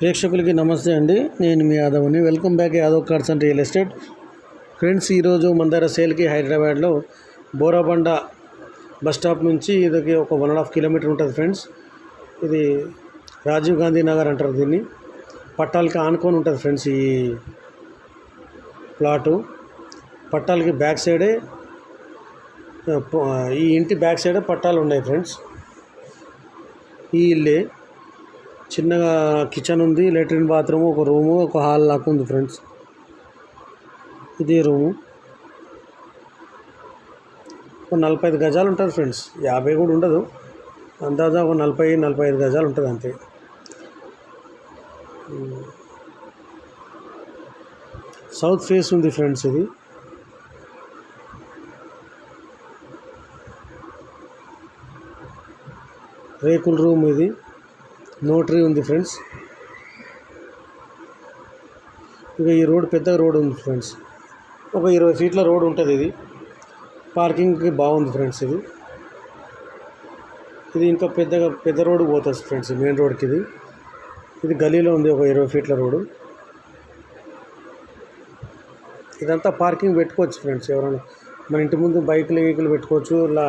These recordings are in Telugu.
ప్రేక్షకులకి నమస్తే అండి. నేను మీ యాదవ్ని. Welcome back Yadav cars and real estate. Friends, ఈరోజు మన దగ్గర సేల్కి హైదరాబాద్లో బోరాబండ బస్ స్టాప్ నుంచి ఇది ఒక 1.5 కిలోమీటర్ ఉంటుంది ఫ్రెండ్స్. ఇది రాజీవ్ గాంధీ నగర్ అంటారు దీన్ని. పట్టాలకి ఆనుకొని ఉంటుంది ఫ్రెండ్స్ ఈ ప్లాటు. పట్టాలకి బ్యాక్ సైడే, ఈ ఇంటి బ్యాక్ సైడే పట్టాలు ఉన్నాయి ఫ్రెండ్స్. ఈ ఇల్లే చిన్నగా కిచెన్ ఉంది, లెట్రిన్ బాత్రూమ్, ఒక రూము, ఒక హాల్ లాగా ఉంది ఫ్రెండ్స్. ఇది రూము. ఒక 45 గజాలు ఉంటుంది ఫ్రెండ్స్. 50 కూడా ఉండదు, అందాజా ఒక 40-45 గజాలు ఉంటుంది అంతే. సౌత్ ఫేస్ ఉంది ఫ్రెండ్స్. ఇది రేకుల రూమ్. ఇది నోటరీ ఉంది ఫ్రెండ్స్. ఇక ఈ రోడ్ పెద్ద రోడ్ ఉంది ఫ్రెండ్స్. ఒక 20 ఫీట్ల రోడ్ ఉంటుంది. ఇది పార్కింగ్కి బాగుంది ఫ్రెండ్స్. ఇది ఇంకా పెద్ద రోడ్డు పోతుంది ఫ్రెండ్స్, మెయిన్ రోడ్కి. ఇది గలీలో ఉంది, ఒక 20 ఫీట్ల రోడ్డు. ఇదంతా పార్కింగ్ పెట్టుకోవచ్చు ఫ్రెండ్స్. ఎవరైనా మన ఇంటి ముందు బైకులు పెట్టుకోవచ్చు, ఇలా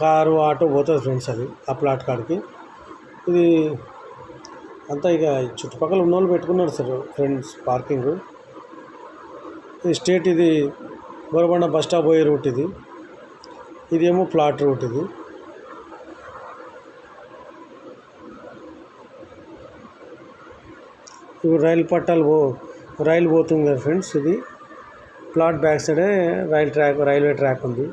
కారు ఆటో పోతుంది ఫ్రెండ్స్. అది ఆ ప్లాట్ కాడికి. ఇది అంతా ఇక చుట్టుపక్కల ఉన్న వాళ్ళు పెట్టుకున్నారు సార్ ఫ్రెండ్స్ పార్కింగ్. ఇది స్ట్రేట్, ఇది బోరబండ బస్ స్టాప్ పోయే రూట్. ఇదేమో ప్లాట్ రూట్. ఇప్పుడు రైలు పోతుంది కదా ఫ్రెండ్స్. ఇది ప్లాట్ బ్యాక్ సైడే రైల్వే ట్రాక్ ఉంది.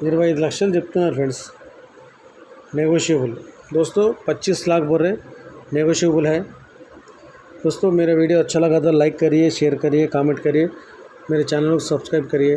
25 లక్షలు చెప్తున్నారు ఫ్రెండ్స్. नेगोशिएबल दोस्तों, 25 लाख बोल रहे, नेगोशिएबल है दोस्तों. मेरा वीडियो अच्छा लगा तो लाइक करिए, शेयर करिए, कमेंट करिए, मेरे चैनल को सब्सक्राइब करिए.